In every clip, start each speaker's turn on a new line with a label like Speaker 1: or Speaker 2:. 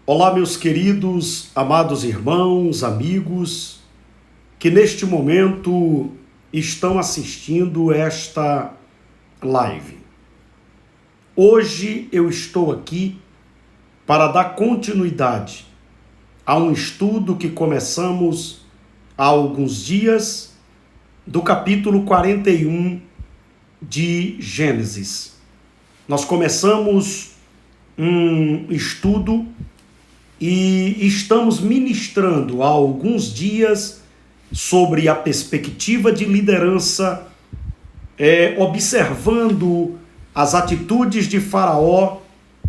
Speaker 1: Olá, meus queridos, amados irmãos, amigos, que neste momento estão assistindo esta live. Hoje eu estou aqui para dar continuidade a um estudo que começamos há alguns dias do capítulo 41 de Gênesis. Nós começamos um estudo e estamos ministrando há alguns dias sobre a perspectiva de liderança, observando as atitudes de Faraó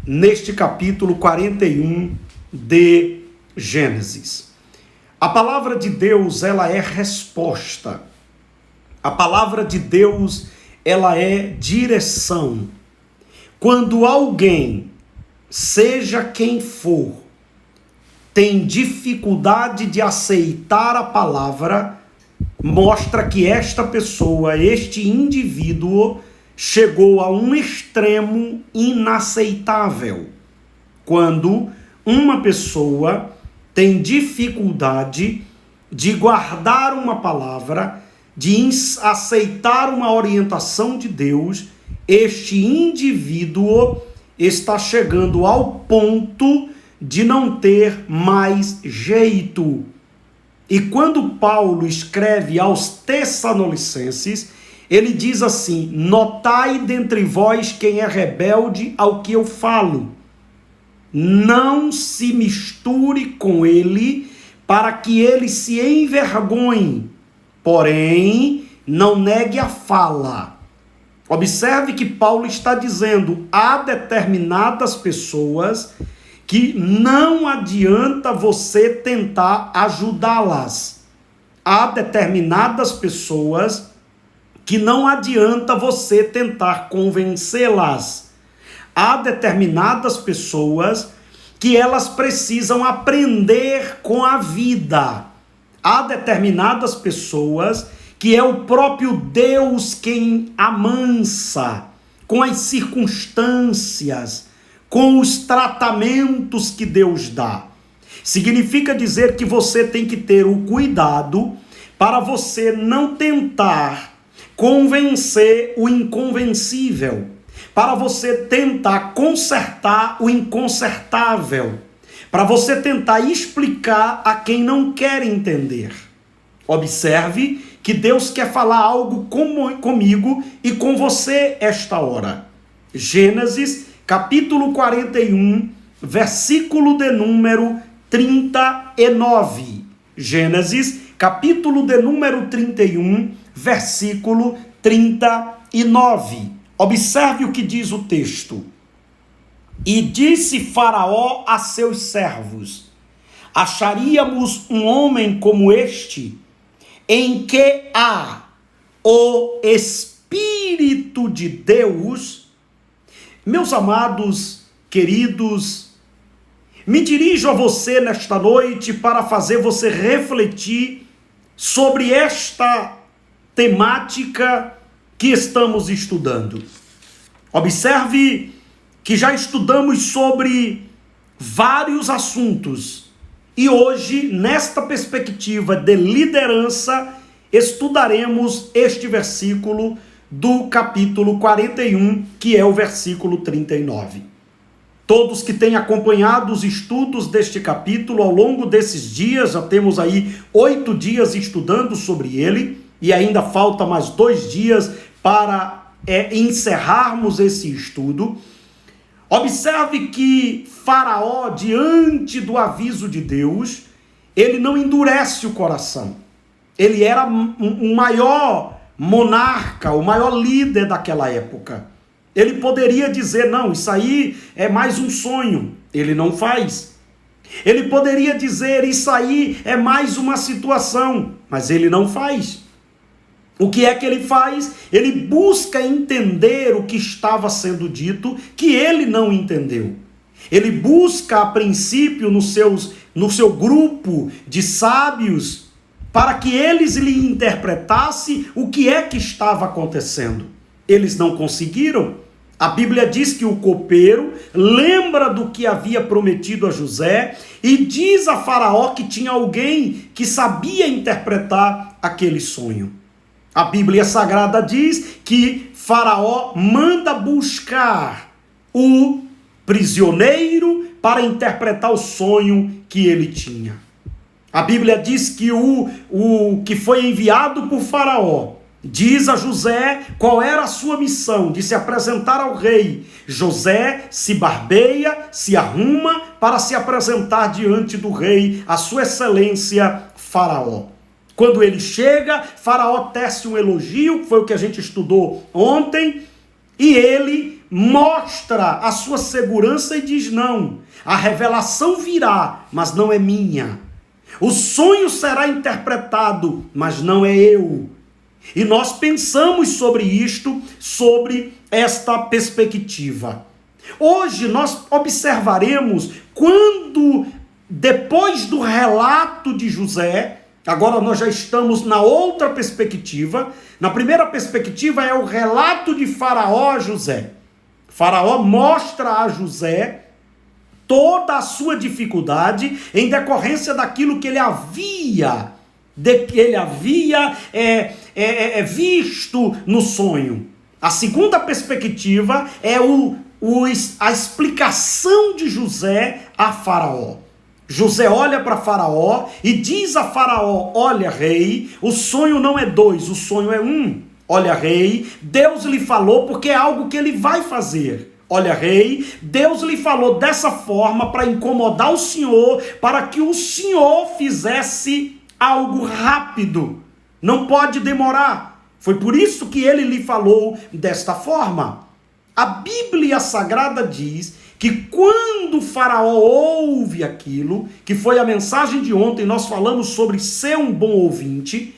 Speaker 1: neste capítulo 41 de Gênesis. A palavra de Deus, ela é resposta. A palavra de Deus, ela é direção. Quando alguém, seja quem for, tem dificuldade de aceitar a palavra, mostra que esta pessoa, este indivíduo, chegou a um extremo inaceitável. Quando uma pessoa tem dificuldade de guardar uma palavra, de aceitar uma orientação de Deus, este indivíduo está chegando ao ponto de não ter mais jeito. E quando Paulo escreve aos Tessalonicenses, ele diz assim: notai dentre vós quem é rebelde ao que eu falo. Não se misture com ele, para que ele se envergonhe, porém não negue a fala. Observe que Paulo está dizendo: há determinadas pessoas que não adianta você tentar ajudá-las. Há determinadas pessoas que não adianta você tentar convencê-las. Há determinadas pessoas que elas precisam aprender com a vida. Há determinadas pessoas que é o próprio Deus quem amansa com as circunstâncias, com os tratamentos que Deus dá. Significa dizer que você tem que ter o cuidado para você não tentar convencer o inconvencível, para você tentar consertar o inconsertável, para você tentar explicar a quem não quer entender. Observe que Deus quer falar algo comigo e com você esta hora. Gênesis capítulo 41, versículo de número 39. Gênesis, capítulo de número 31, versículo 39. Observe o que diz o texto. E disse Faraó a seus servos: acharíamos um homem como este, em que há o Espírito de Deus? Meus amados, queridos, me dirijo a você nesta noite para fazer você refletir sobre esta temática que estamos estudando. Observe que já estudamos sobre vários assuntos e hoje, nesta perspectiva de liderança, estudaremos este versículo do capítulo 41, que é o versículo 39. Todos que têm acompanhado os estudos deste capítulo ao longo desses dias, já temos aí 8 dias estudando sobre ele, e ainda falta mais 2 dias para encerrarmos esse estudo. Observe que Faraó, diante do aviso de Deus, ele não endurece o coração. Ele era um maior monarca, o maior líder daquela época. Ele poderia dizer: não, isso aí é mais um sonho. Ele não faz. Ele poderia dizer: isso aí é mais uma situação. Mas ele não faz. O que é que ele faz? Ele busca entender o que estava sendo dito, que ele não entendeu. Ele busca, a princípio, no seu grupo de sábios, para que eles lhe interpretassem o que é que estava acontecendo. Eles não conseguiram. A Bíblia diz que o copeiro lembra do que havia prometido a José e diz a Faraó que tinha alguém que sabia interpretar aquele sonho. A Bíblia Sagrada diz que Faraó manda buscar o prisioneiro para interpretar o sonho que ele tinha. A Bíblia diz que o que foi enviado por Faraó diz a José qual era a sua missão, de se apresentar ao rei. José se barbeia, se arruma para se apresentar diante do rei, a sua excelência Faraó. Quando ele chega, Faraó tece um elogio, que foi o que a gente estudou ontem, e ele mostra a sua segurança e diz: não, a revelação virá, mas não é minha. O sonho será interpretado, mas não é eu. E nós pensamos sobre isto, sobre esta perspectiva. Hoje nós observaremos quando, depois do relato de José, agora nós já estamos na outra perspectiva. Na primeira perspectiva é o relato de Faraó a José. Faraó mostra a José toda a sua dificuldade em decorrência daquilo que ele havia visto no sonho. A segunda perspectiva é a explicação de José a Faraó. José olha para Faraó e diz a Faraó: olha, rei, o sonho não é dois, o sonho é um. Olha, rei, Deus lhe falou porque é algo que ele vai fazer. Olha, rei, Deus lhe falou dessa forma para incomodar o senhor, para que o senhor fizesse algo rápido. Não pode demorar. Foi por isso que ele lhe falou desta forma. A Bíblia Sagrada diz que quando Faraó ouve aquilo, que foi a mensagem de ontem, nós falamos sobre ser um bom ouvinte,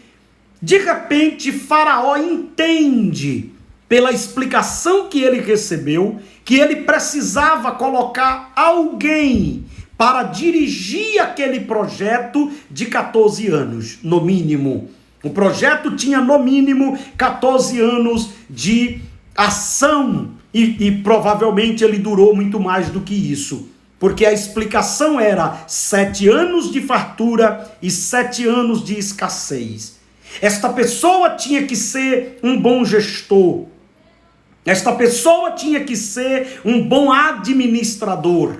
Speaker 1: de repente Faraó entende, pela explicação que ele recebeu, que ele precisava colocar alguém para dirigir aquele projeto de 14 anos, no mínimo. O projeto tinha no mínimo 14 anos de ação e provavelmente ele durou muito mais do que isso. Porque a explicação era 7 anos de fartura e 7 anos de escassez. Esta pessoa tinha que ser um bom gestor. Esta pessoa tinha que ser um bom administrador.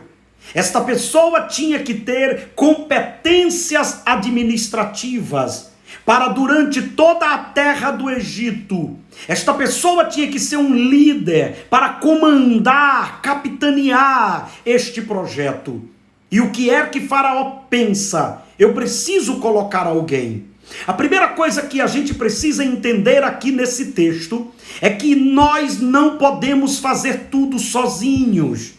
Speaker 1: Esta pessoa tinha que ter competências administrativas para durante toda a terra do Egito. Esta pessoa tinha que ser um líder para comandar, capitanear este projeto. E o que é que Faraó pensa? Eu preciso colocar alguém. A primeira coisa que a gente precisa entender aqui nesse texto é que nós não podemos fazer tudo sozinhos.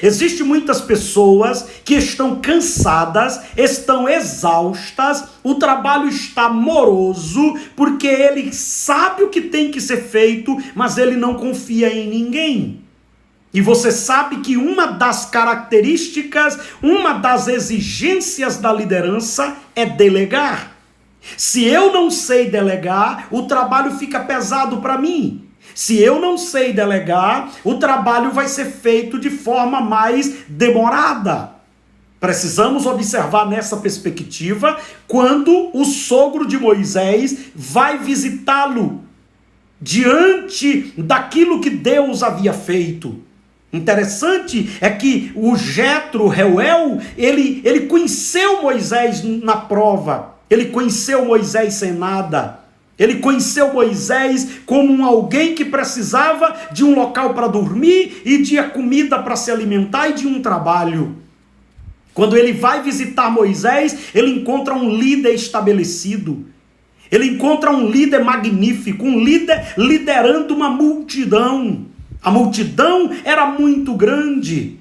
Speaker 1: Existem muitas pessoas que estão cansadas, estão exaustas, o trabalho está moroso, porque ele sabe o que tem que ser feito, mas ele não confia em ninguém. E você sabe que uma das características, uma das exigências da liderança é delegar. Se eu não sei delegar, o trabalho fica pesado para mim. Se eu não sei delegar, o trabalho vai ser feito de forma mais demorada. Precisamos observar nessa perspectiva quando o sogro de Moisés vai visitá-lo diante daquilo que Deus havia feito. Interessante é que o Jetro, Reuel, ele conheceu Moisés na prova. Ele conheceu Moisés sem nada. Ele conheceu Moisés como alguém que precisava de um local para dormir e de comida para se alimentar e de um trabalho. Quando ele vai visitar Moisés, ele encontra um líder estabelecido. Ele encontra um líder magnífico, um líder liderando uma multidão. A multidão era muito grande.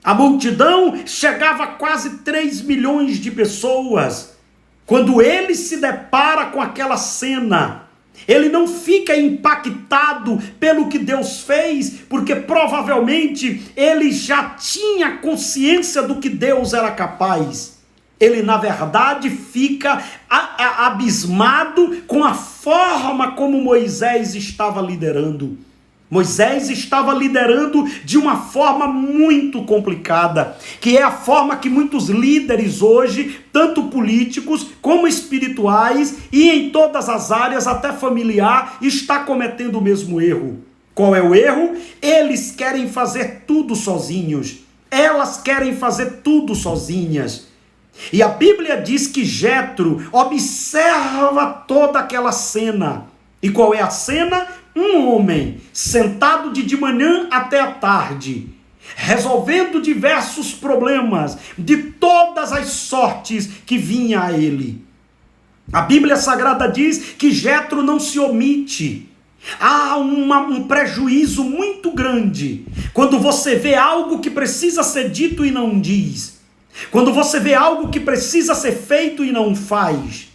Speaker 1: A multidão chegava a quase 3 milhões de pessoas. Quando ele se depara com aquela cena, ele não fica impactado pelo que Deus fez, porque provavelmente ele já tinha consciência do que Deus era capaz. Ele, na verdade, fica abismado com a forma como Moisés estava liderando. Moisés estava liderando de uma forma muito complicada, que é a forma que muitos líderes hoje, tanto políticos como espirituais e em todas as áreas, até familiar, está cometendo o mesmo erro. Qual é o erro? Eles querem fazer tudo sozinhos. Elas querem fazer tudo sozinhas. E a Bíblia diz que Jetro observa toda aquela cena. E qual é a cena? Um homem sentado de manhã até a tarde, resolvendo diversos problemas de todas as sortes que vinha a ele. A Bíblia Sagrada diz que Jetro não se omite. Há um prejuízo muito grande quando você vê algo que precisa ser dito e não diz. Quando você vê algo que precisa ser feito e não faz.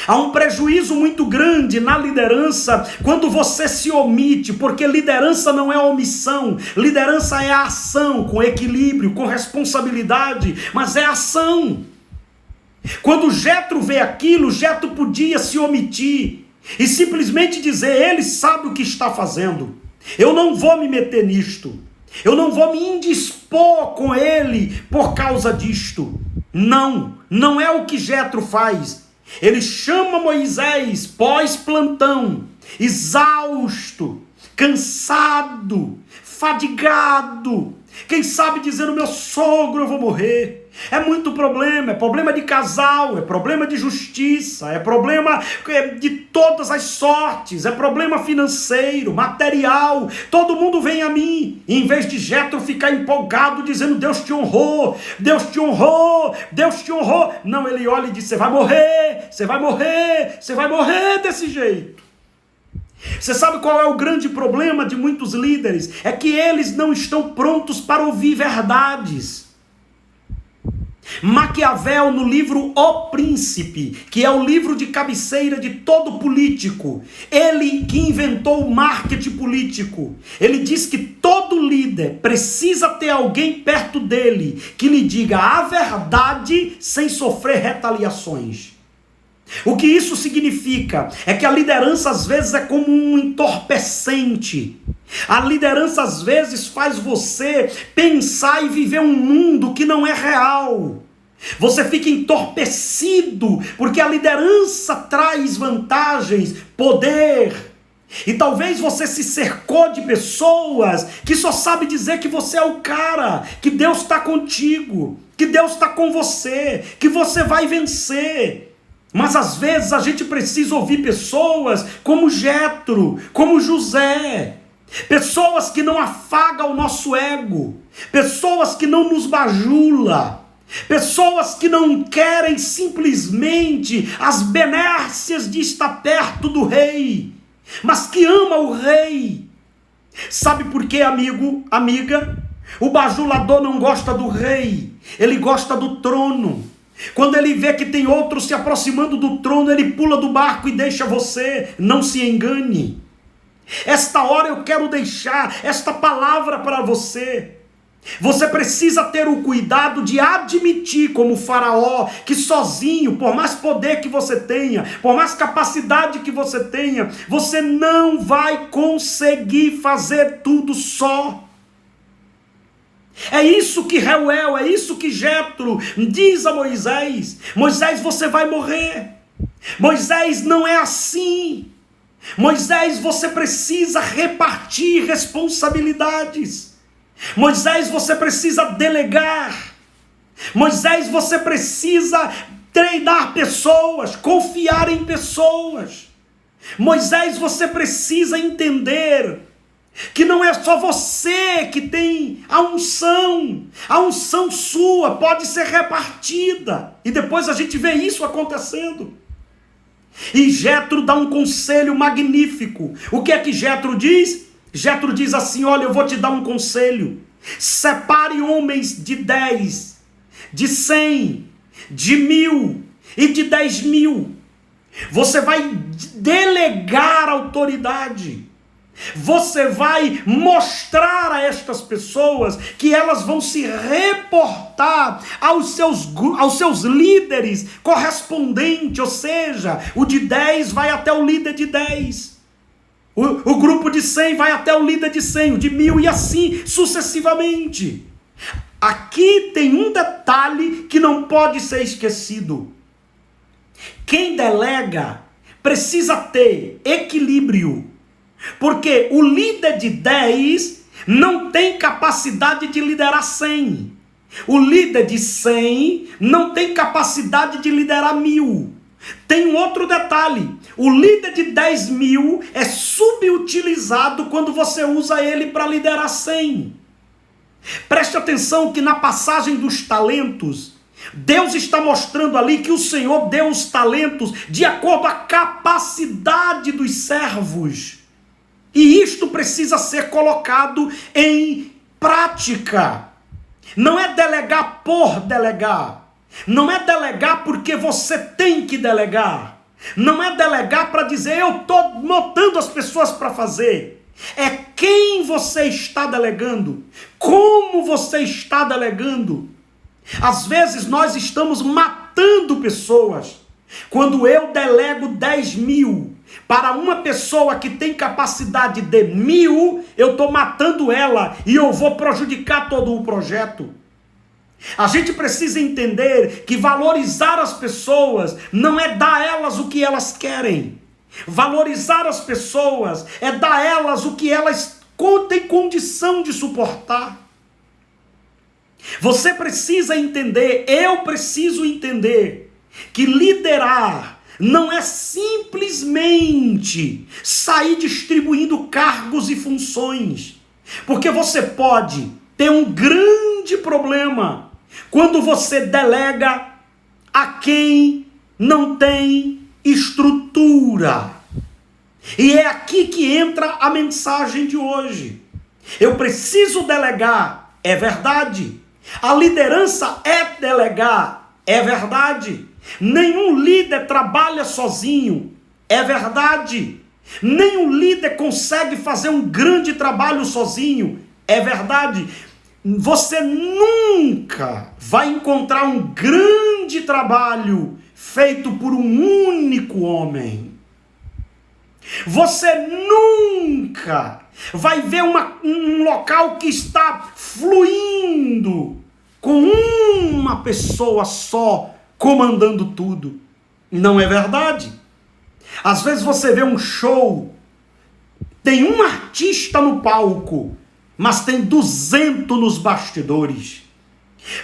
Speaker 1: Há um prejuízo muito grande na liderança quando você se omite, porque liderança não é omissão, liderança é ação, com equilíbrio, com responsabilidade, mas é ação. Quando Jetro vê aquilo, Jetro podia se omitir e simplesmente dizer: ele sabe o que está fazendo, eu não vou me meter nisto, eu não vou me indispor com ele por causa disto. Não é o que Jetro faz. Ele chama Moisés pós-plantão, exausto, cansado, fadigado, quem sabe dizendo: meu sogro, eu vou morrer. É muito problema, é problema de casal, é problema de justiça, é problema de todas as sortes, é problema financeiro, material, todo mundo vem a mim. E em vez de Jetro ficar empolgado dizendo: Deus te honrou, Deus te honrou, Deus te honrou. Não, ele olha e diz: você vai morrer, você vai morrer, você vai morrer desse jeito. Você sabe qual é o grande problema de muitos líderes? É que eles não estão prontos para ouvir verdades. Maquiavel, no livro O Príncipe, que é o livro de cabeceira de todo político, ele que inventou o marketing político, ele diz que todo líder precisa ter alguém perto dele que lhe diga a verdade sem sofrer retaliações. O que isso significa? É que a liderança às vezes é como um entorpecente. A liderança às vezes faz você pensar e viver um mundo que não é real. Você fica entorpecido porque a liderança traz vantagens, poder. E talvez você se cercou de pessoas que só sabem dizer que você é o cara, que Deus está contigo, que Deus está com você, que você vai vencer. Mas às vezes a gente precisa ouvir pessoas como Jetro, como José, pessoas que não afagam o nosso ego, pessoas que não nos bajulam, pessoas que não querem simplesmente as benécias de estar perto do rei, mas que ama o rei. Sabe por quê, amigo, amiga? O bajulador não gosta do rei, ele gosta do trono. Quando ele vê que tem outros se aproximando do trono, ele pula do barco e deixa você. Não se engane. Esta hora eu quero deixar esta palavra para você. Você precisa ter o cuidado de admitir, como Faraó, que sozinho, por mais poder que você tenha, por mais capacidade que você tenha, você não vai conseguir fazer tudo só. É isso que Reuel, é isso que Jetro diz a Moisés: Moisés, você vai morrer. Moisés, não é assim. Moisés, você precisa repartir responsabilidades. Moisés, você precisa delegar. Moisés, você precisa treinar pessoas, confiar em pessoas. Moisés, você precisa entender que não é só você que tem a unção sua pode ser repartida, e depois a gente vê isso acontecendo. E Jetro dá um conselho magnífico. O que é que Jetro diz? Jetro diz assim: olha, eu vou te dar um conselho, separe homens de 10, de 100, de 1000 e de 10.000, você vai delegar autoridade. Você vai mostrar a estas pessoas que elas vão se reportar aos seus líderes correspondentes, ou seja, o de 10 vai até o líder de 10. O grupo de 100 vai até o líder de 100, o de 1000 e assim sucessivamente. Aqui tem um detalhe que não pode ser esquecido. Quem delega precisa ter equilíbrio, porque o líder de 10 não tem capacidade de liderar 100. O líder de 100 não tem capacidade de liderar 1000. Tem um outro detalhe: o líder de 10.000 é subutilizado quando você usa ele para liderar 100. Preste atenção que na passagem dos talentos, Deus está mostrando ali que o Senhor deu os talentos de acordo com a capacidade dos servos. E isto precisa ser colocado em prática. Não é delegar por delegar. Não é delegar porque você tem que delegar. Não é delegar para dizer eu estou botando as pessoas para fazer. É quem você está delegando. Como você está delegando. Às vezes nós estamos matando pessoas. Quando eu delego 10.000 para uma pessoa que tem capacidade de 1.000, eu estou matando ela e eu vou prejudicar todo o projeto. A gente precisa entender que valorizar as pessoas não é dar a elas o que elas querem. Valorizar as pessoas é dar a elas o que elas têm condição de suportar. Você precisa entender, eu preciso entender, que liderar não é simplesmente sair distribuindo cargos e funções. Porque você pode ter um grande problema quando você delega a quem não tem estrutura. E é aqui que entra a mensagem de hoje. Eu preciso delegar, é verdade. A liderança é delegar, é verdade. Nenhum líder trabalha sozinho, é verdade. Nenhum líder consegue fazer um grande trabalho sozinho, é verdade. Você nunca vai encontrar um grande trabalho feito por um único homem. Você nunca vai ver um local que está fluindo com uma pessoa só comandando tudo. Não é verdade? Às vezes você vê um show, tem um artista no palco, mas tem 200 nos bastidores.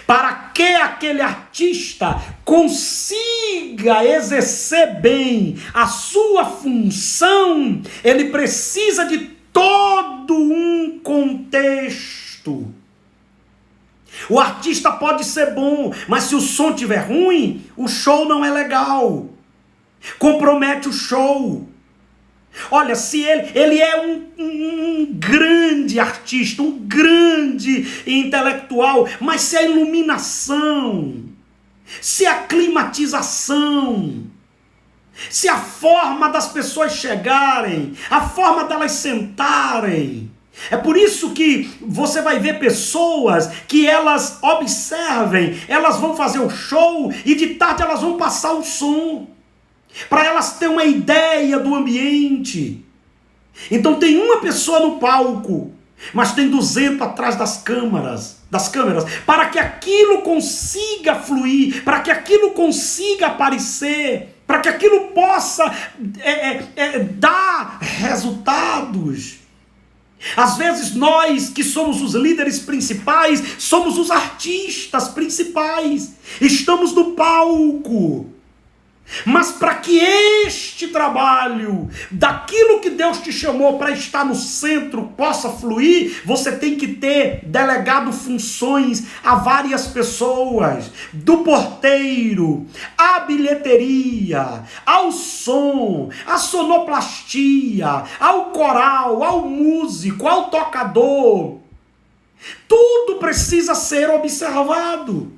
Speaker 1: Para que aquele artista consiga exercer bem a sua função, ele precisa de todo um contexto. O artista pode ser bom, mas se o som estiver ruim, o show não é legal. Compromete o show. Olha, se ele é um grande artista, um grande intelectual, mas se a iluminação, se a climatização, se a forma das pessoas chegarem, a forma delas sentarem, é por isso que você vai ver pessoas que elas observem, elas vão fazer o show e de tarde elas vão passar o som, para elas terem uma ideia do ambiente. Então tem uma pessoa no palco, mas tem 200 atrás das câmeras, para que aquilo consiga fluir, para que aquilo consiga aparecer, para que aquilo possa dar resultados. Às vezes nós que somos os líderes principais, somos os artistas principais, estamos no palco. Mas para que este trabalho, daquilo que Deus te chamou para estar no centro, possa fluir, você tem que ter delegado funções a várias pessoas, do porteiro, à bilheteria, ao som, à sonoplastia, ao coral, ao músico, ao tocador. Tudo precisa ser observado.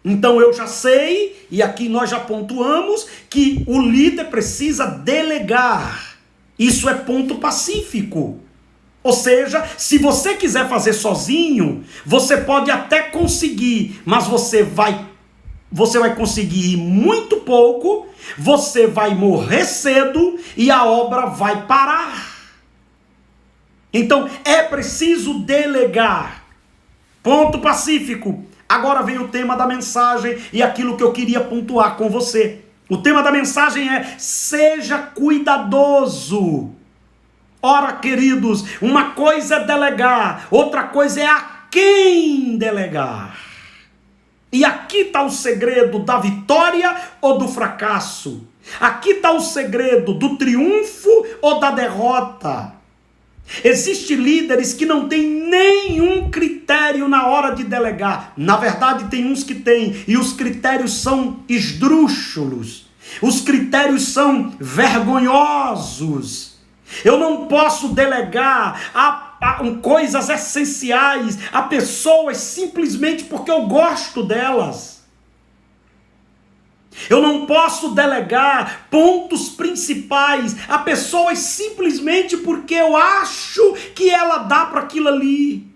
Speaker 1: Então eu já sei, e aqui nós já pontuamos, que o líder precisa delegar. Isso é ponto pacífico. Ou seja, se você quiser fazer sozinho, você pode até conseguir, mas você vai conseguir muito pouco, você vai morrer cedo e a obra vai parar. Então é preciso delegar. Ponto pacífico. Agora vem o tema da mensagem e aquilo que eu queria pontuar com você. O tema da mensagem é: seja cuidadoso. Ora, queridos, uma coisa é delegar, outra coisa é a quem delegar. E aqui está o segredo da vitória ou do fracasso. Aqui está o segredo do triunfo ou da derrota. Existem líderes que não têm nenhum critério na hora de delegar. Na verdade, tem uns que têm, e os critérios são esdrúxulos. Os critérios são vergonhosos. Eu não posso delegar coisas essenciais a pessoas simplesmente porque eu gosto delas. Eu não posso delegar pontos principais a pessoas simplesmente porque eu acho que ela dá para aquilo ali.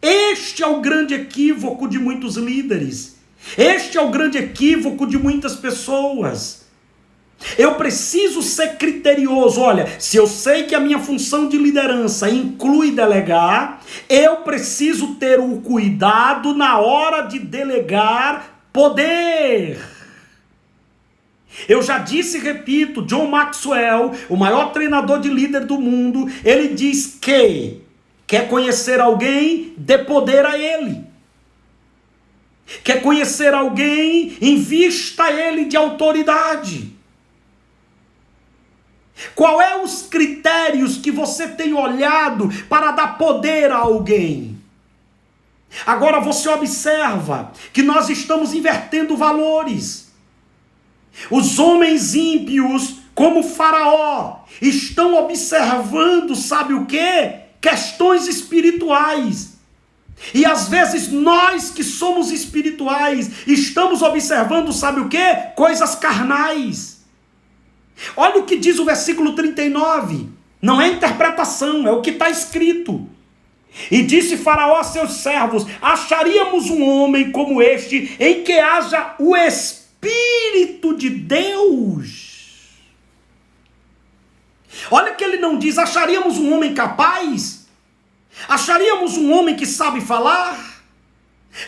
Speaker 1: Este é o grande equívoco de muitos líderes. Este é o grande equívoco de muitas pessoas. Eu preciso ser criterioso. Olha, se eu sei que a minha função de liderança inclui delegar, eu preciso ter o cuidado na hora de delegar poder. Eu já disse e repito, John Maxwell, o maior treinador de líder do mundo, ele diz que quer conhecer alguém, dê poder a ele. Quer conhecer alguém, invista ele de autoridade. Qual é os critérios que você tem olhado para dar poder a alguém? Agora você observa que nós estamos invertendo valores. Os homens ímpios, como Faraó, estão observando, sabe o quê? Questões espirituais. E às vezes nós que somos espirituais, estamos observando, sabe o quê? Coisas carnais. Olha o que diz o versículo 39. Não é interpretação, é o que está escrito. E disse Faraó a seus servos: acharíamos um homem como este, em que haja o Espírito de Deus. Olha que ele não diz: acharíamos um homem capaz? Acharíamos um homem que sabe falar?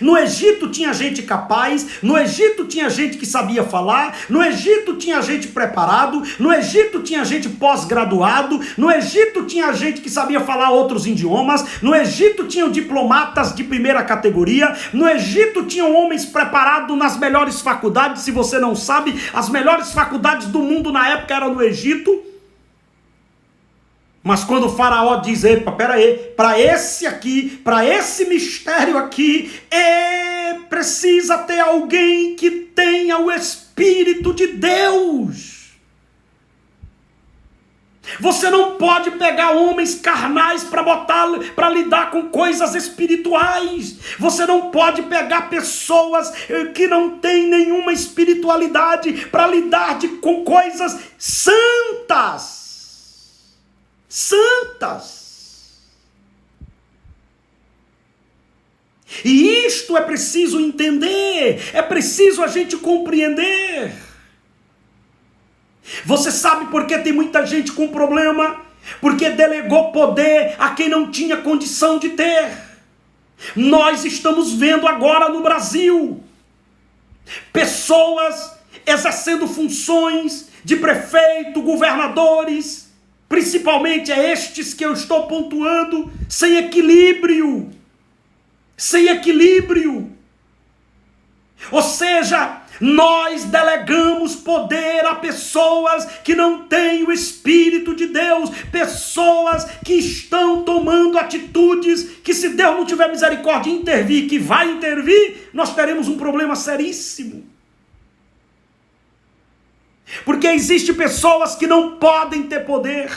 Speaker 1: No Egito tinha gente capaz, no Egito tinha gente que sabia falar, no Egito tinha gente preparado, no Egito tinha gente pós-graduado, no Egito tinha gente que sabia falar outros idiomas, no Egito tinham diplomatas de primeira categoria, no Egito tinham homens preparados nas melhores faculdades. Se você não sabe, as melhores faculdades do mundo na época eram no Egito. Mas quando o Faraó diz: epa, peraí, para esse aqui, para esse mistério aqui, precisa ter alguém que tenha o Espírito de Deus. Você não pode pegar homens carnais para lidar com coisas espirituais. Você não pode pegar pessoas que não têm nenhuma espiritualidade para lidar com coisas santas. E isto é preciso entender, é preciso a gente compreender. Você sabe por que tem muita gente com problema? Porque delegou poder a quem não tinha condição de ter. Nós estamos vendo agora no Brasil pessoas exercendo funções de prefeito, governadores, principalmente estes que eu estou pontuando, sem equilíbrio. Sem equilíbrio. Ou seja, nós delegamos poder a pessoas que não têm o Espírito de Deus, pessoas que estão tomando atitudes que, se Deus não tiver misericórdia de intervir, que vai intervir, nós teremos um problema seríssimo. Porque existem pessoas que não podem ter poder.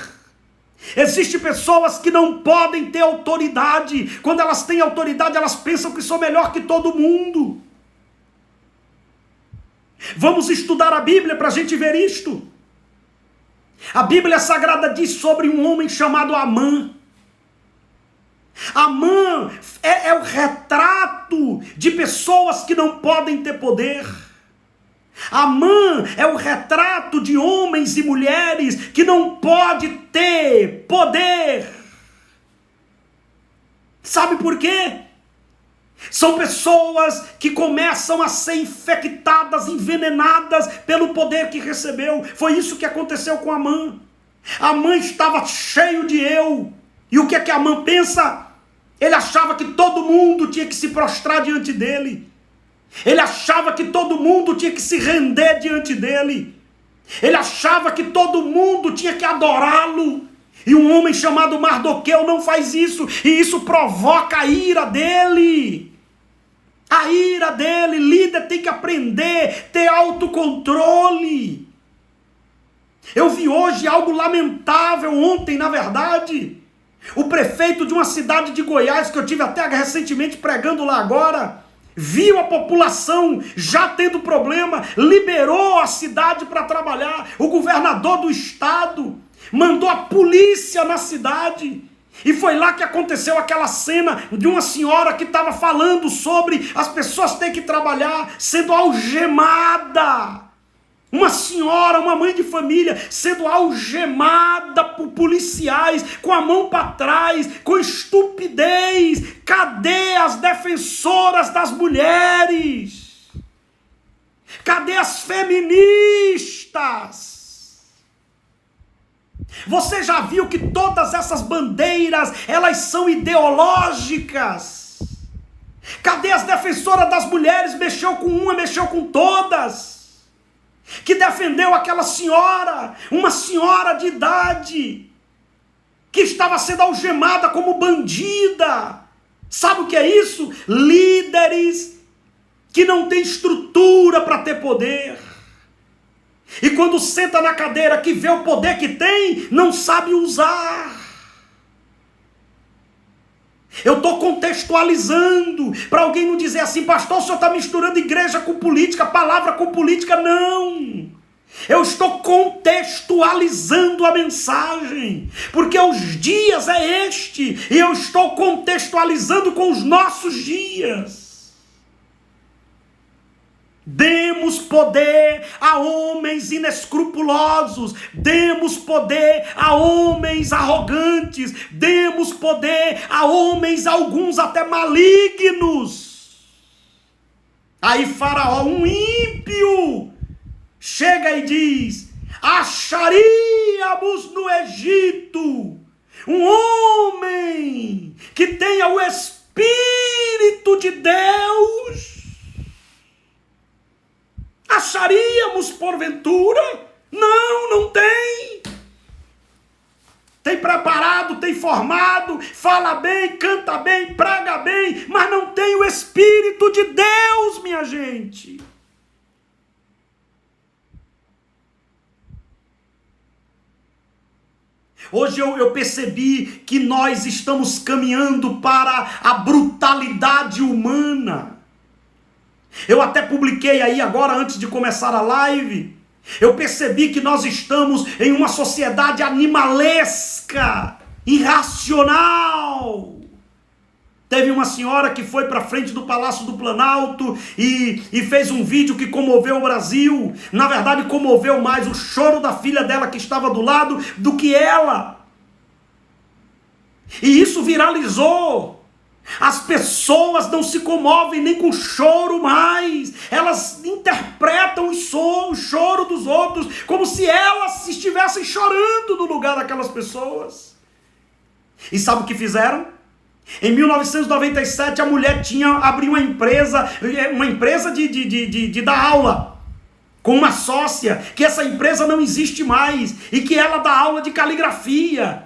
Speaker 1: Existem pessoas que não podem ter autoridade. Quando elas têm autoridade, elas pensam que são melhor que todo mundo. Vamos estudar a Bíblia para a gente ver isto. A Bíblia Sagrada diz sobre um homem chamado Amã. Amã é o retrato de pessoas que não podem ter poder. Amã é o retrato de homens e mulheres que não podem ter poder. Sabe por quê? São pessoas que começam a ser infectadas, envenenadas pelo poder que recebeu. Foi isso que aconteceu com Amã. Amã estava cheio de eu. E o que é que Amã pensa? Ele achava que todo mundo tinha que se prostrar diante dele. Ele achava que todo mundo tinha que se render diante dele. Ele achava que todo mundo tinha que adorá-lo. E um homem chamado Mardoqueu não faz isso. E isso provoca a ira dele. A ira dele. Líder tem que aprender, ter autocontrole. Eu vi hoje algo lamentável, ontem na verdade. O prefeito de uma cidade de Goiás, que eu tive até recentemente pregando lá agora, viu a população já tendo problema, liberou a cidade para trabalhar. O governador do estado mandou a polícia na cidade. E foi lá que aconteceu aquela cena de uma senhora que estava falando sobre as pessoas terem que trabalhar sendo algemada. Uma senhora, uma mãe de família, sendo algemada por policiais, com a mão para trás, com estupidez. Cadê as defensoras das mulheres? Cadê as feministas? Você já viu que todas essas bandeiras, elas são ideológicas? Cadê as defensoras das mulheres? Mexeu com uma, mexeu com todas. Que defendeu aquela senhora, uma senhora de idade, que estava sendo algemada como bandida. Sabe o que é isso? Líderes que não têm estrutura para ter poder. E quando senta na cadeira que vê o poder que tem, não sabe usar. Eu estou contextualizando, para alguém não dizer assim, pastor, o senhor está misturando igreja com política, palavra com política. Não, eu estou contextualizando a mensagem, porque os dias é este, e eu estou contextualizando com os nossos dias. Demos poder a homens inescrupulosos, demos poder a homens arrogantes, demos poder a homens, alguns até malignos. Aí Faraó, um ímpio, chega e diz: acharíamos no Egito um homem que tenha o Espírito de Deus. Acharíamos porventura? Não, não tem. Tem preparado, tem formado, fala bem, canta bem, prega bem, mas não tem o Espírito de Deus, minha gente. Hoje eu percebi que nós estamos caminhando para a brutalidade humana. Eu até publiquei aí agora, antes de começar a live, eu percebi que nós estamos em uma sociedade animalesca, irracional. Teve uma senhora que foi para frente do Palácio do Planalto e fez um vídeo que comoveu o Brasil. Na verdade, comoveu mais o choro da filha dela que estava do lado do que ela. E isso viralizou. As pessoas não se comovem nem com choro mais. Elas interpretam o choro dos outros como se elas estivessem chorando no lugar daquelas pessoas. E sabe o que fizeram? Em 1997 a mulher abriu uma empresa de dar aula com uma sócia, que essa empresa não existe mais e que ela dá aula de caligrafia.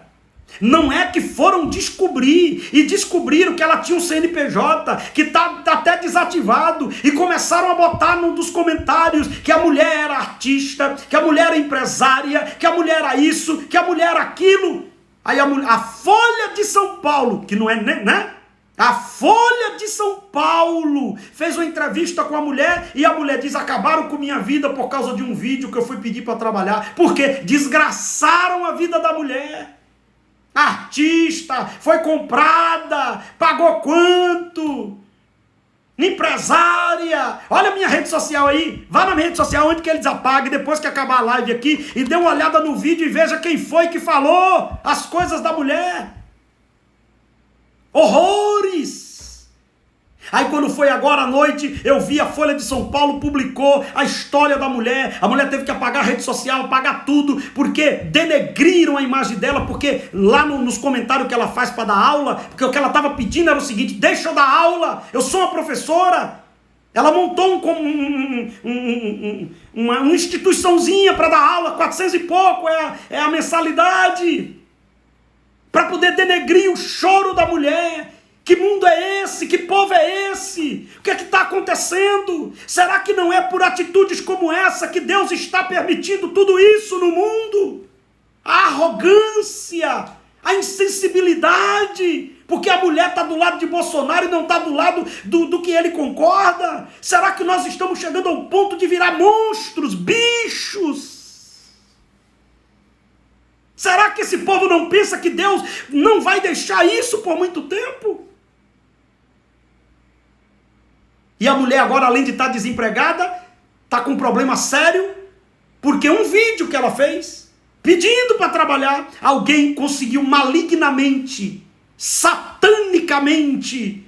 Speaker 1: Não é que foram descobrir e descobriram que ela tinha um CNPJ que está até desativado e começaram a botar num dos comentários que a mulher era artista, que a mulher era empresária, que a mulher era isso, que a mulher era aquilo. Aí a Folha de São Paulo, que não é, né? A Folha de São Paulo fez uma entrevista com a mulher e a mulher diz: acabaram com minha vida por causa de um vídeo que eu fui pedir para trabalhar, porque desgraçaram a vida da mulher. Artista, foi comprada, pagou quanto? Empresária. Olha a minha rede social aí, vá na minha rede social antes que eles apaguem, depois que acabar a live aqui, e dê uma olhada no vídeo e veja quem foi que falou as coisas da mulher. Horrores! Aí quando foi agora à noite, eu vi a Folha de São Paulo publicou a história da mulher. A mulher teve que apagar a rede social, apagar tudo, porque denegriram a imagem dela, porque lá nos comentários que ela faz para dar aula, porque o que ela estava pedindo era o seguinte: deixa eu dar aula, eu sou uma professora. Ela montou uma instituiçãozinha para dar aula, 400 e pouco é a mensalidade, para poder denegrir o choro da mulher. Que mundo é esse? Que povo é esse? O que é que está acontecendo? Será que não é por atitudes como essa que Deus está permitindo tudo isso no mundo? A arrogância, a insensibilidade, porque a mulher está do lado de Bolsonaro e não está do lado do que ele concorda. Será que nós estamos chegando ao ponto de virar monstros, bichos? Será que esse povo não pensa que Deus não vai deixar isso por muito tempo? E a mulher agora, além de estar desempregada, está com um problema sério, porque um vídeo que ela fez, pedindo para trabalhar, alguém conseguiu malignamente, satanicamente,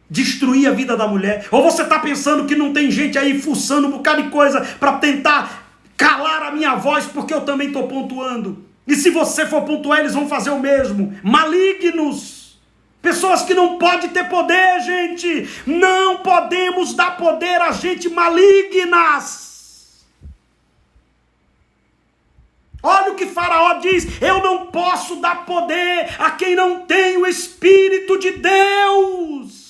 Speaker 1: destruir a vida da mulher. Ou você está pensando que não tem gente aí fuçando um bocado de coisa para tentar calar a minha voz, porque eu também estou pontuando. E se você for pontuar, eles vão fazer o mesmo. Malignos. Pessoas que não podem ter poder, gente. Não podemos dar poder a gente malignas. Olha o que Faraó diz: eu não posso dar poder a quem não tem o Espírito de Deus.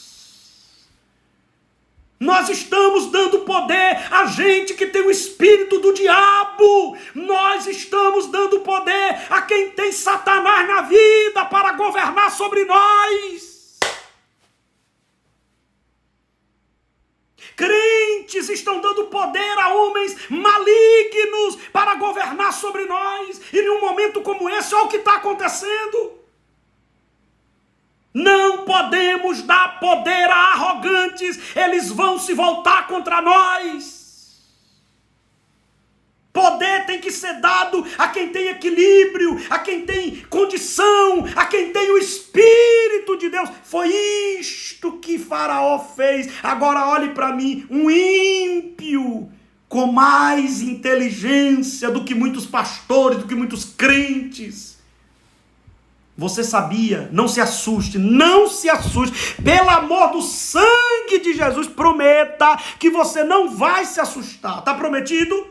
Speaker 1: Nós estamos dando poder a gente que tem o espírito do diabo. Nós estamos dando poder a quem tem Satanás na vida para governar sobre nós. Crentes estão dando poder a homens malignos para governar sobre nós. E num momento como esse, olha o que está acontecendo. Não podemos dar poder a arrogantes, eles vão se voltar contra nós. Poder tem que ser dado a quem tem equilíbrio, a quem tem condição, a quem tem o Espírito de Deus. Foi isto que Faraó fez. Agora olhe para mim, um ímpio com mais inteligência do que muitos pastores, do que muitos crentes. Você sabia? Não se assuste, não se assuste. Pelo amor do sangue de Jesus, prometa que você não vai se assustar. Está prometido?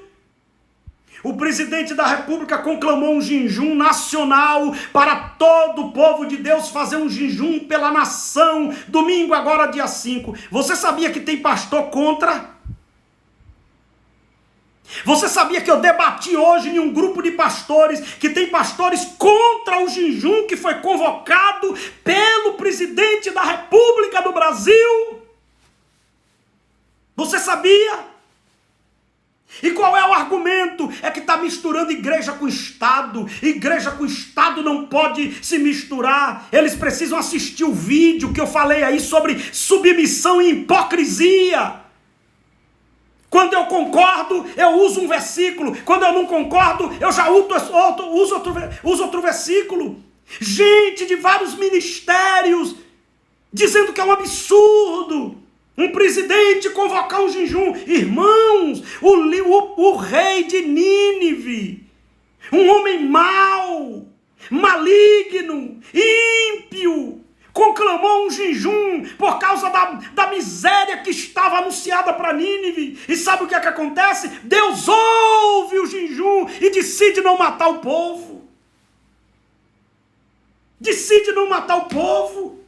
Speaker 1: O presidente da República conclamou um jejum nacional para todo o povo de Deus fazer um jejum pela nação. Domingo agora, dia 5. Você sabia que tem pastor contra? Você sabia que eu debati hoje em um grupo de pastores, que tem pastores contra o jejum que foi convocado pelo presidente da República do Brasil? Você sabia? E qual é o argumento? É que está misturando igreja com Estado. Igreja com Estado não pode se misturar. Eles precisam assistir o vídeo que eu falei aí sobre submissão e hipocrisia. Quando eu concordo, eu uso um versículo. Quando eu não concordo, eu já uso outro versículo. Gente de vários ministérios dizendo que é um absurdo um presidente convocar um jejum. Irmãos, o rei de Nínive, um homem mau, maligno, ímpio, conclamou um jejum por causa da miséria que estava anunciada para Nínive. E sabe o que é que acontece? Deus ouve o jejum e decide não matar o povo. Decide não matar o povo.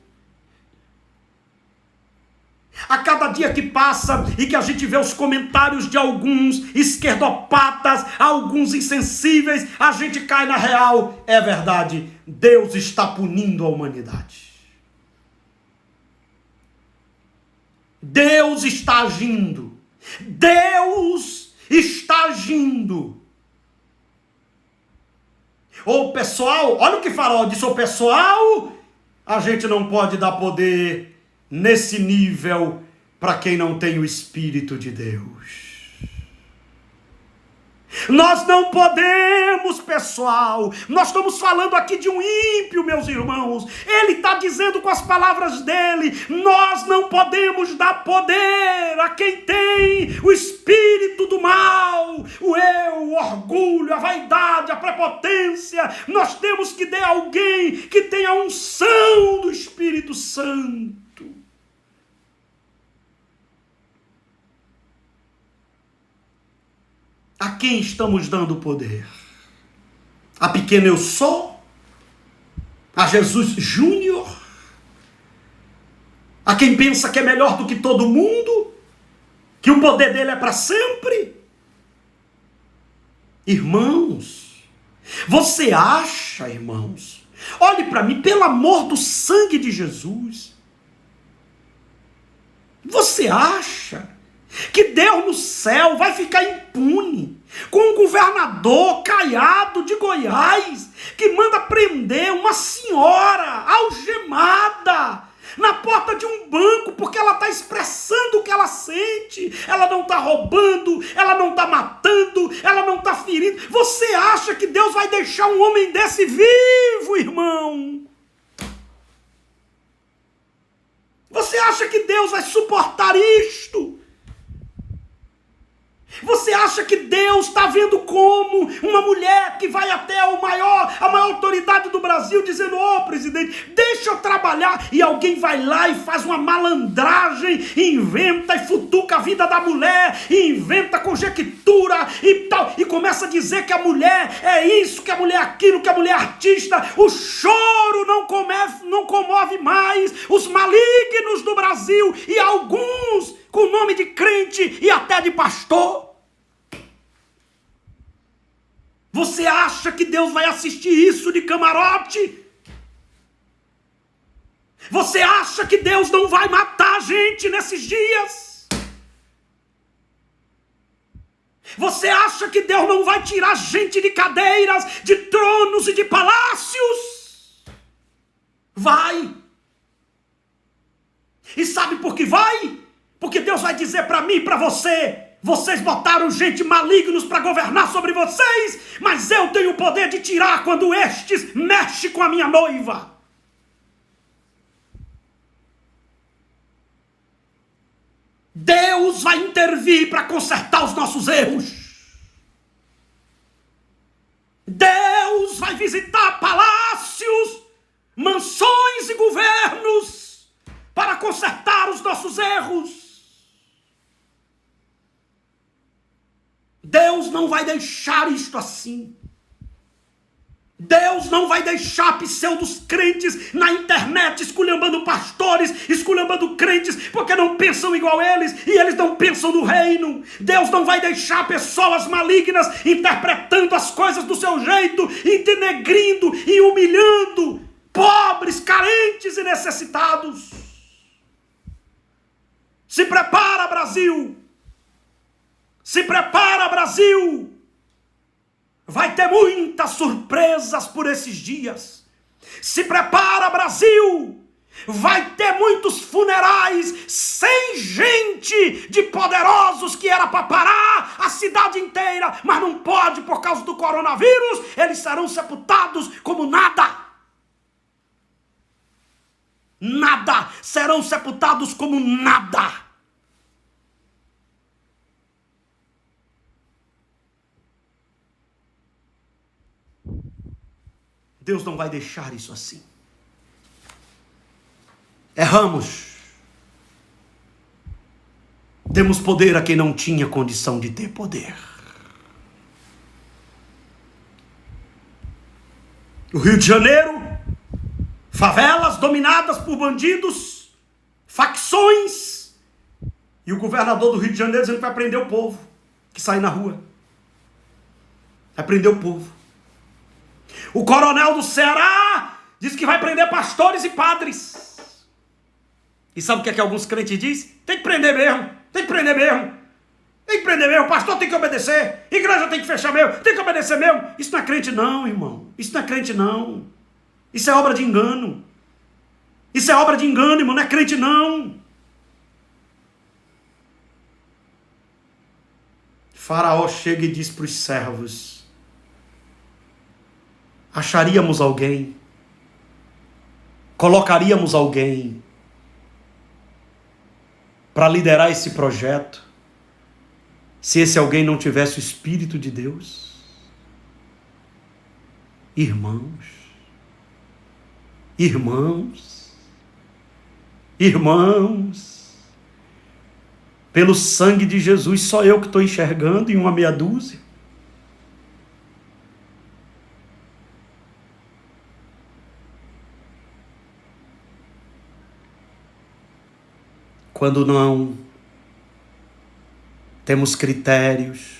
Speaker 1: A cada dia que passa e que a gente vê os comentários de alguns esquerdopatas, alguns insensíveis, a gente cai na real. É verdade, Deus está punindo a humanidade. Deus está agindo. Deus está agindo. Ô pessoal, olha o que Faraó disse. Ô pessoal, a gente não pode dar poder nesse nível para quem não tem o Espírito de Deus. Nós não podemos, pessoal. Nós estamos falando aqui de um ímpio, meus irmãos. Ele está dizendo com as palavras dele: nós não podemos dar poder a quem tem o espírito do mal, o eu, o orgulho, a vaidade, a prepotência. Nós temos que dar a alguém que tenha a unção do Espírito Santo. A quem estamos dando poder? A pequena eu sou? A Jesus Júnior? A quem pensa que é melhor do que todo mundo? Que o poder dele é para sempre? Irmãos, você acha, irmãos, olhe para mim, pelo amor do sangue de Jesus, você acha que Deus no céu vai ficar impune com um governador Caiado de Goiás que manda prender uma senhora algemada na porta de um banco porque ela está expressando o que ela sente? Ela não está roubando, ela não está matando, ela não está ferindo. Você acha que Deus vai deixar um homem desse vivo, irmão? Você acha que Deus vai suportar isto? Você acha que Deus está vendo como uma mulher que vai até a maior autoridade do Brasil dizendo: ô presidente, deixa eu trabalhar, e alguém vai lá e faz uma malandragem, e inventa e futuca a vida da mulher, e inventa conjectura e tal, e começa a dizer que a mulher é isso, que a mulher é aquilo, que a mulher é artista. O choro não comove mais os malignos do Brasil, e alguns com nome de crente e até de pastor. Você acha que Deus vai assistir isso de camarote? Você acha que Deus não vai matar a gente nesses dias? Você acha que Deus não vai tirar gente de cadeiras, de tronos e de palácios? Vai. E sabe por que vai? Porque Deus vai dizer para mim e para você: vocês botaram gente malignos para governar sobre vocês, mas eu tenho o poder de tirar quando estes mexem com a minha noiva. Deus vai intervir para consertar os nossos erros. Deus vai visitar palácios, mansões e governos para consertar os nossos erros. Deus não vai deixar isto assim. Deus não vai deixar pseudos crentes na internet esculhambando pastores, esculhambando crentes, porque não pensam igual eles, e eles não pensam no reino. Deus não vai deixar pessoas malignas interpretando as coisas do seu jeito, e denegrindo e humilhando pobres, carentes e necessitados. Se prepara, Brasil! Se prepara, Brasil! Vai ter muitas surpresas por esses dias. Se prepara, Brasil! Vai ter muitos funerais sem gente de poderosos que era para parar a cidade inteira, mas não pode por causa do coronavírus. Eles serão sepultados como nada. Nada. Serão sepultados como nada. Deus não vai deixar isso assim. Erramos. Demos poder a quem não tinha condição de ter poder. O Rio de Janeiro, favelas dominadas por bandidos, facções, e o governador do Rio de Janeiro dizendo que vai prender o povo que sai na rua. Vai prender o povo. O coronel do Ceará diz que vai prender pastores e padres. E sabe o que é que alguns crentes dizem? Tem que prender mesmo, tem que prender mesmo. Tem que prender mesmo, o pastor tem que obedecer, a igreja tem que fechar mesmo, tem que obedecer mesmo. Isso não é crente não, irmão. Isso não é crente não. Isso é obra de engano. Isso é obra de engano, irmão, não é crente não. Faraó chega e diz para os servos: acharíamos alguém, colocaríamos alguém para liderar esse projeto, se esse alguém não tivesse o Espírito de Deus? Irmãos, pelo sangue de Jesus, só eu que estou enxergando em uma meia dúzia. Quando não temos critérios,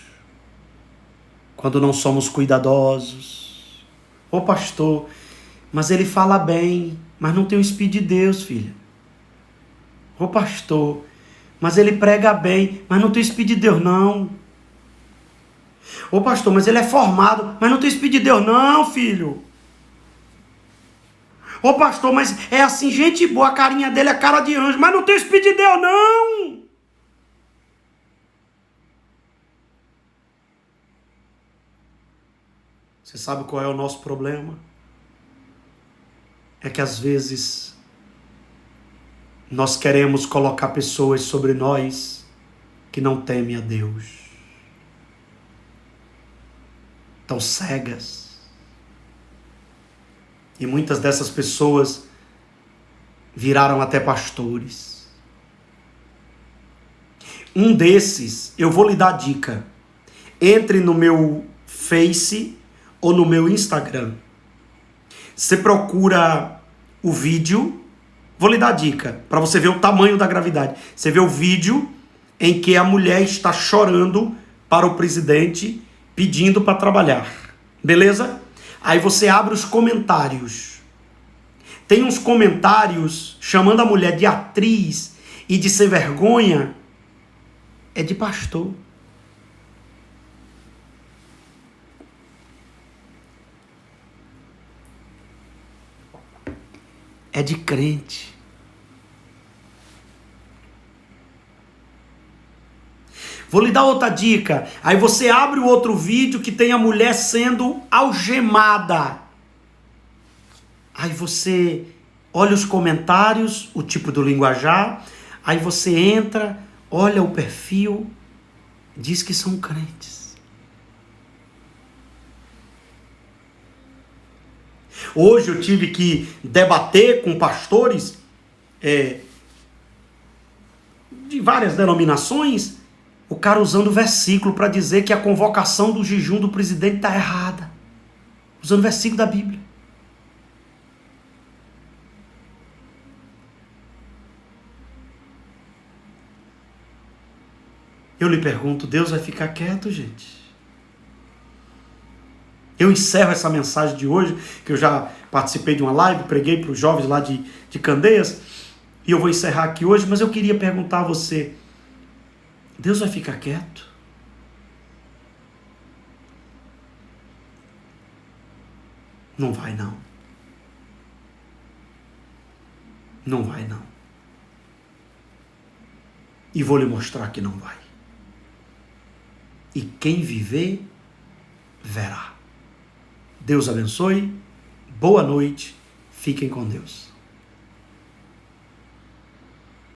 Speaker 1: quando não somos cuidadosos. Ô pastor, mas ele fala bem, mas não tem o Espírito de Deus, filha. Ô pastor, mas ele prega bem, mas não tem o Espírito de Deus, não. Ô pastor, mas ele é formado, mas não tem o Espírito de Deus, não, filho. Ô pastor, mas é assim, gente boa, a carinha dele é cara de anjo, mas não tem o Espírito de Deus, não. Você sabe qual é o nosso problema? É que às vezes nós queremos colocar pessoas sobre nós que não temem a Deus. Estão cegas. E muitas dessas pessoas viraram até pastores. Um desses, eu vou lhe dar a dica. Entre no meu Face ou no meu Instagram. Você procura o vídeo, vou lhe dar a dica, para você ver o tamanho da gravidade. Você vê o vídeo em que a mulher está chorando para o presidente, pedindo para trabalhar. Beleza? Aí você abre os comentários. Tem uns comentários chamando a mulher de atriz e de sem vergonha. É de pastor. É de crente. Vou lhe dar outra dica. Aí você abre o outro vídeo que tem a mulher sendo algemada. Aí você olha os comentários, o tipo do linguajar. Aí você entra, olha o perfil, diz que são crentes. Hoje eu tive que debater com pastores de várias denominações, o cara usando versículo para dizer que a convocação do jejum do presidente está errada. Usando versículo da Bíblia. Eu lhe pergunto, Deus vai ficar quieto, gente? Eu encerro essa mensagem de hoje, que eu já participei de uma live, preguei para os jovens lá de Candeias, e eu vou encerrar aqui hoje, mas eu queria perguntar a você, Deus vai ficar quieto? Não vai não. Não vai não. E vou lhe mostrar que não vai. E quem viver, verá. Deus abençoe, boa noite, fiquem com Deus.